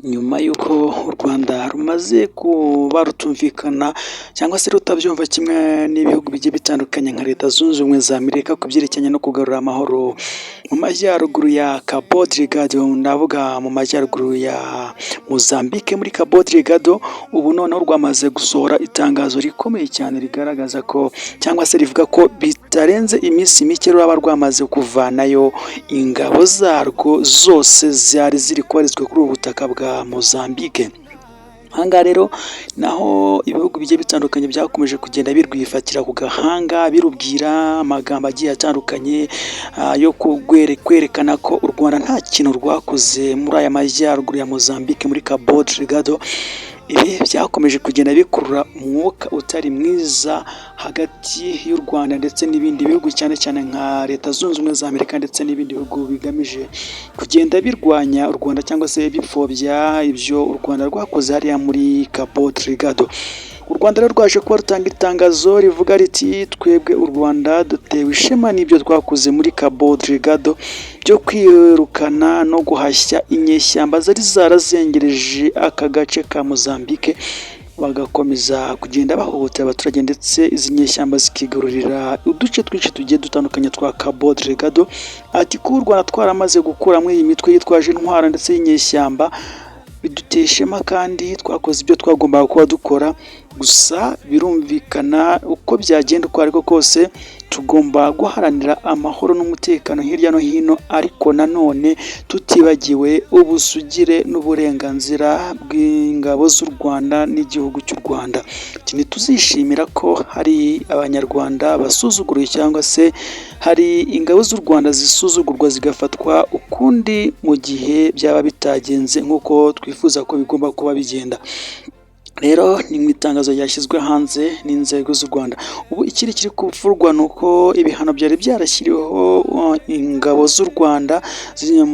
nyuma y'uko u Rwanda rumaze kuba rutumvikana cyangwa se rutabyumva kimwe n'ibihugu bigiye bitandukanye nka Leta Zunze Ubumwe za Amerika ku byerekeranye no kugarura amahoro mu majyaruguru ya Cabo Delgado, ndavuga mu majyaruguru ya Mozambique muri Cabo Delgado. Ubu noneho rwamaze gusohora itangazo rikomeye cyane rigaragaza ko cyangwa se rivuga ko bitarenze iminsi mike ruraba rwamaze kuvanayo ingabo zarwo zose zari ziri kubarizwa kuri ubu butaka bwa Mozambique. Ahangaha rero naho ibihugu bigiye bitandukanye byakomeje kugenda birwifatira ku gahanga birubwira amagambo agiye atandukanye yo kwerekana ko u Rwanda nta kintu rwakoze muri aya majyaruguru ya Mozambique muri Cabo Delgado. Ibi byakomeje kugenda bikurura umwuka utari mwiza hagati y'u Rwanda ndetse n'ibindi bihugu cyane cyane nka Leta Zunze Ubumwe za Amerika ndetse n'ibindi bihugu bigamije kugenda birwanya u Rwanda cyangwa se bipfobya ibyo u Rwanda rwakoze hariya muri Cabo Delgado. U Rwanda rero rwaje kuba rutanga itangazo rivuga riti twebwe u Rwanda dutewe ishema n'ibyo twakoze muri Cabo Delgado byo kwirukana no guhashya inyeshyamba zari zarazengereje aka gace ka Mozambique bagakomeza kugenda bahohotera abaturage ndetse izi nyeshyamba zikigarurira uduce twinshi tugiye dutandukanye twa Cabo Delgado. Ati ko u Rwanda twaramaze gukuramo iyi mitwe yitwaje intwaro ndetse y'inyeshyamba biduteye ishema kandi twakoze ibyo twagombaga kuba dukora, gusa birumvikana uko byagenda uko ariko kose tugomba guharanira amahoro n'umutekano hirya no hino, ariko nanone tutibagiwe ubusugire n'uburenganzira bw'ingabo z'u Rwanda n'igihugu cy'u Rwanda. Ntituzishimira ko hari abanyarwanda basuzuguruye cyangwa se hari ingabo z'u Rwanda zisuzugurwa zigafatwa ukundi mu gihe byaba bitagenze nk'uko twifuza ko bigomba kuba bigenda. Rero ni mu itangazo ryashyizwe hanze n'inzego z'u Rwanda. Ubu ikiri kiri kuvurwa ni uko ibihano byari byarashyiriweho ingabo z'u Rwanda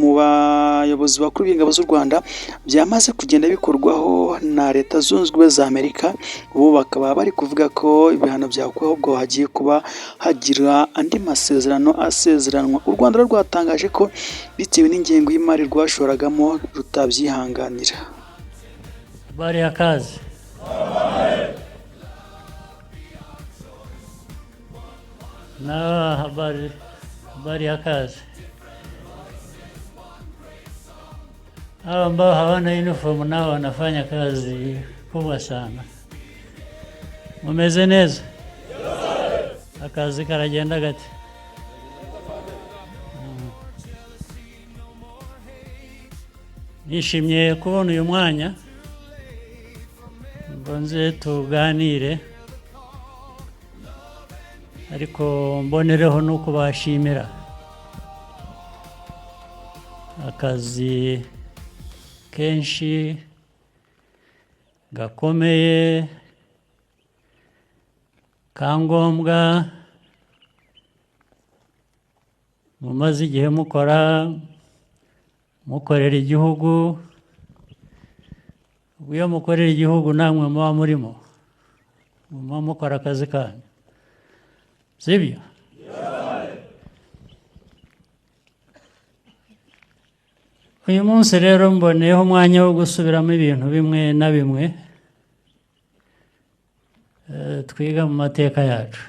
mu bayobozi bakuru b'ingabo z'u Rwanda byamaze kugenda bikorwaho na Leta Zunze Ubumwe za Amerika. Ubu bakaba bari kuvuga ko ibihano byakuweho ubwo hagiye kuba hagira andi masezerano asezeranwa. U Rwanda rwatangaje ko bitewe n'ingengo y'imari rwashoragamo rutabyihanganira. Habari ya kazi. Na habari ya kazi. Hawa ambao hawana uniform nao wanafanya kazi kubwa sana. Mumeze neza? Akazi karagenda gati. Nishimye kubona uyu mwanya nze tuganire, ariko mbonereho no kubashimira akazi kenshi gakomeye kangombwa mumaze igihe mukorera igihugu. Iyo mukorera igihugu namwe muba murimo muba mukora akazi kanyu, sibyo? Uyu munsi rero mboneyeho umwanya wo gusubiramo ibintu bimwe na bimwe twiga mu mateka yacu.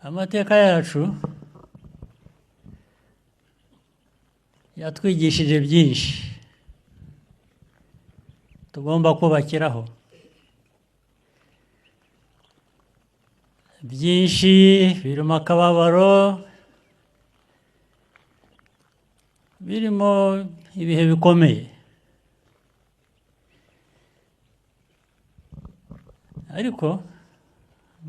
Amateka yacu yatwigishije byinshi tugomba kubakiraho, byinshi birimo akababaro, birimo ibihe bikomeye, ariko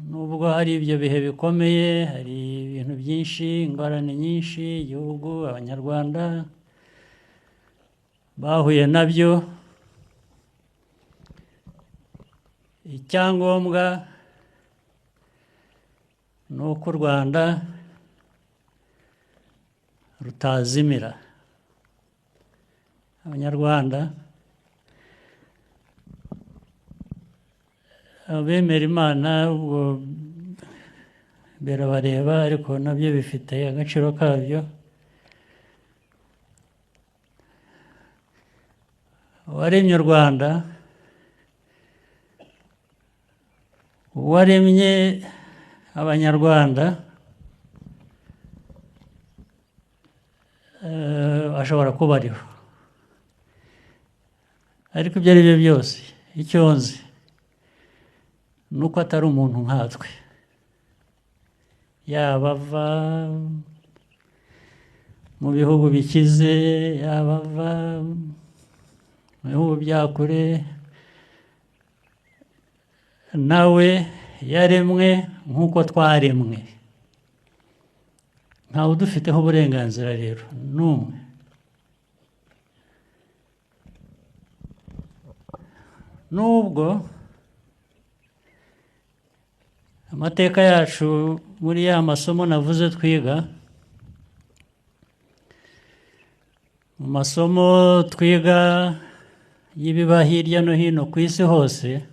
nubwo hari ibyo bihe bikomeye hari ibintu byinshi, ingorane nyinshi igihugu abanyarwanda bahuye nabyo. Icyangombwa ni uko u Rwanda rutazimira. Abanyarwanda abemera Imana ubwo birabareba, ariko nabyo bifite agaciro kabyo. uwaremye u Rwanda, uwaremye abanyarwanda, ashobora kuba ariho. Ariko ibyo ari byo byose, icyo nzi ni uko atari umuntu nkatwe, yaba ava mu bihugu bikize, yaba ava mu bihugu bya kure, nawe yaremwe nk'uko twaremwe. Ntawe udufiteho uburenganzira rero n'umwe. Nubwo amateka yacu muri ya masomo navuze twiga, mu masomo twiga y'ibiba hirya no hino ku isi hose,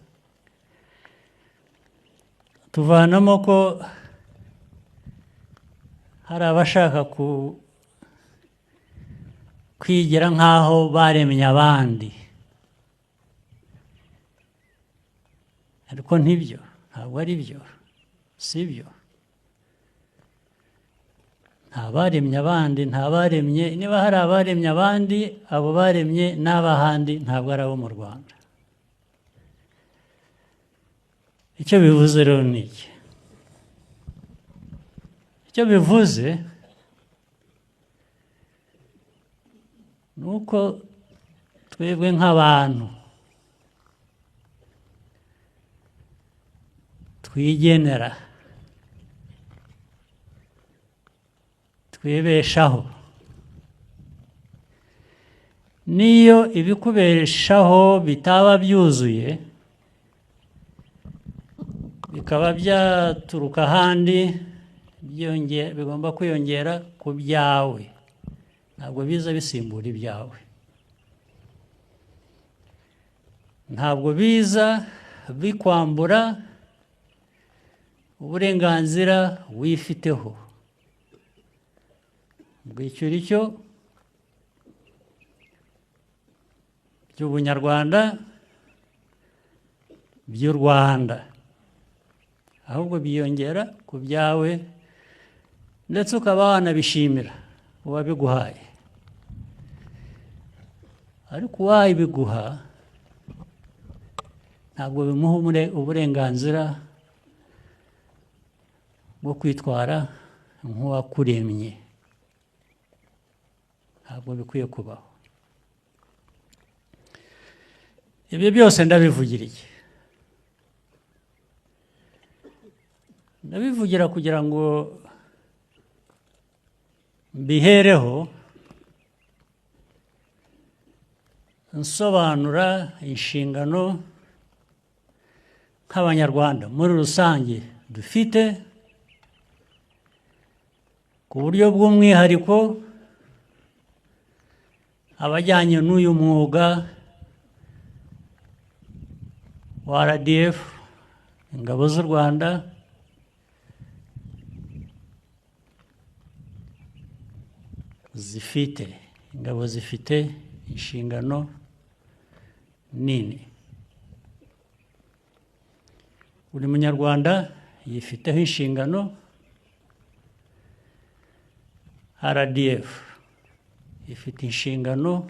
tuvanamo ko hari abashaka kwigira nk'aho baremye abandi, ariko ntibyo, ntabwo ari byo, si byo. Nta baremye abandi, nta baremye, niba hari abaremye abandi, abo baremye n'abahandi ntabwo ari abo mu Rwanda. Icyo bivuze rero ni iki? Icyo bivuze ni uko twebwe nk'abantu twigenera, twibeshaho. Niyo ibikubeshaho bitaba byuzuye, bikaba byaturuka ahandi, bigomba kwiyongera ku byawe, ntabwo biza bisimbura ibyawe, ntabwo biza bikwambura uburenganzira wifiteho. Bwishyura icyo by'ubunyarwanda, by'u Rwanda, ahubwo biyongera ku byawe, ndetse ukaba wanabishimira uwabiguhaye. Ariko uwabiguha ntabwo bimuha uburenganzira bwo kwitwara nk'uwakuremye. Ntabwo bikwiye kubaho. Ibyo byose ndabivugira iki? Ndabivugira kugira ngo mbihereho nsobanura inshingano nk'abanyarwanda muri rusange dufite, ku buryo bw'umwihariko abajyanye n'uyu mwuga wa RDF, ingabo z'u Rwanda, ingabo zifite inshingano nini. Buri munyarwanda yifiteho inshingano, RDF ifite inshingano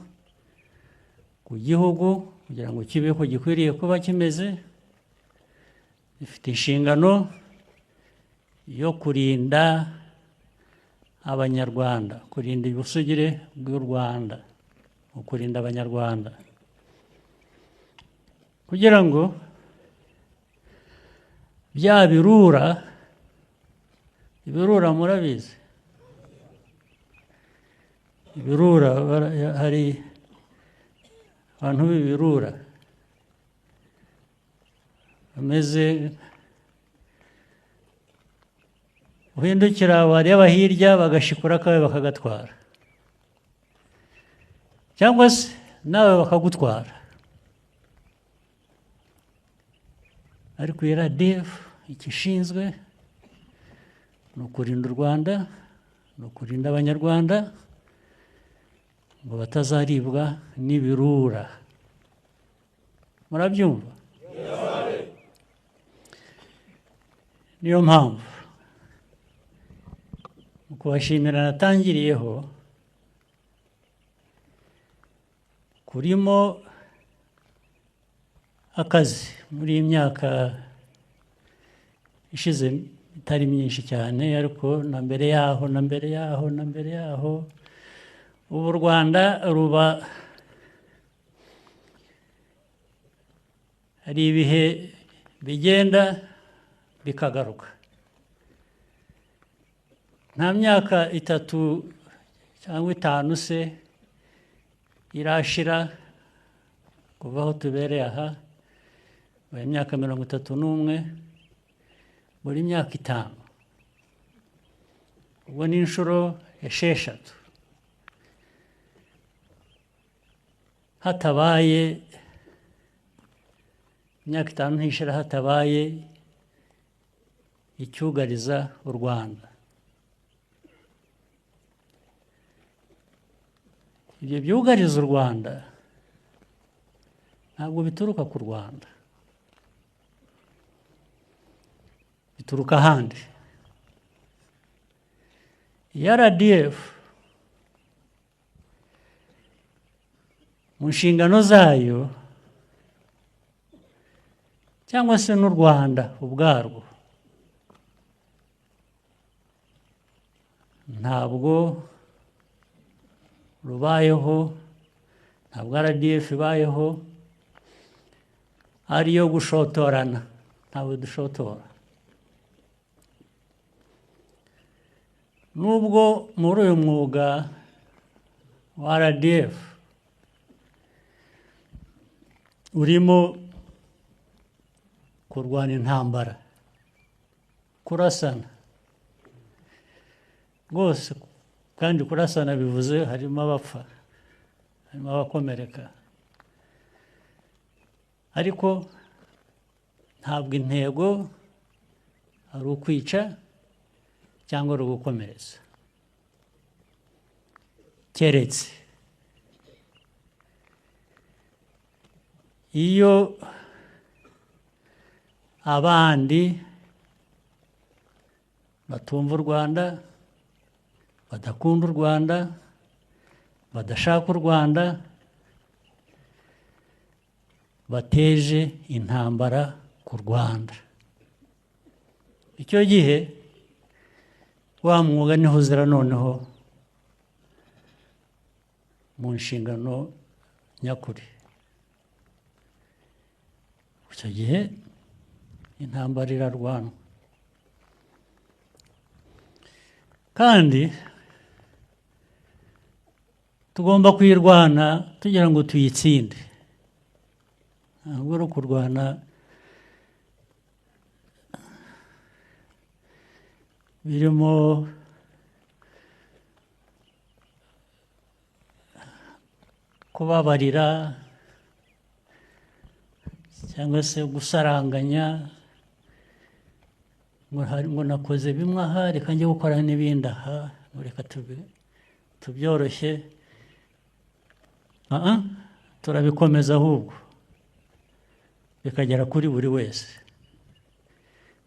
ku gihugu kugira ngo kibeho gikwiriye kuba kimeze, ifite inshingano yo kurinda abanyarwanda, kurinda ubusugire bw'u Rwanda, kurinda abanyarwanda, kugira ngo bya birura murabizi, ibirura, hari abantu b'ibirura bameze, uhindukira wareba hirya bagashikura akawe bakagatwara, cyangwa se nawe bakagutwara. Ariko iyi RDF icyo ishinzwe ni ukurinda u Rwanda, ni ukurinda abanyarwanda ngo batazaribwa n'ibirura murabyumva? Niyo mpamvu mu kubashimira natangiriyeho, kurimo akazi muri iyi myaka ishize itari myinshi cyane, ariko na mbere yaho na mbere yaho na mbere yaho, ubu u Rwanda ruba, hari ibihe bigenda bikagaruka. Nta myaka 3 cyangwa 5 se irashira kuva aho tubereye aha, imyaka 31, buri myaka 5, ubwo ni inshuro 6 hatabaye, imyaka 5 ntishira hatabaye icyugariza u Rwanda. Ibyo byugariza u Rwanda ntabwo bituruka ku Rwanda, bituruka ahandi. RDF mu nshingano zayo, cyangwa se n'u Rwanda ubwarwo, ntabwo rubayeho, ntabwo RDF ibayeho ariyo gushotorana, ntabwo dushotora. Nubwo muri uyu mwuga wa RDF urimo kurwana intambara, kurasana rwose, kandi kurasana bivuze harimo abapfa, harimo abakomereka, ariko ntabwo intego ari ukwica cyangwa ari ugukomeretsa, keretse iyo abandi batumva u Rwanda, badakunda u Rwanda, badashaka u Rwanda, bateje intambara ku Rwanda. Icyo gihe wa mwuga niho uzira noneho mu nshingano nyakuri. Icyo gihe intambara irarwanwa, kandi tugomba kuyirwana tugira ngo tuyitsinde. Ntabwo ari ukurwana birimo kubabarira cyangwa se gusaranganya, ngo nakoze bimwe aha, reka njye gukora n'ibindi aha, reka tubyoroshye. Turabikomeza ahubwo bikagera kuri buri wese,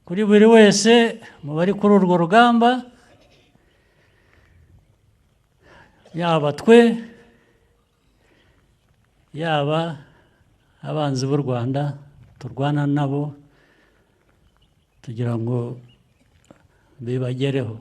kuri buri wese mu bari kuri urwo rugamba, yaba twe, yaba abanzi b'u Rwanda turwana nabo, tugira ngo bibagereho.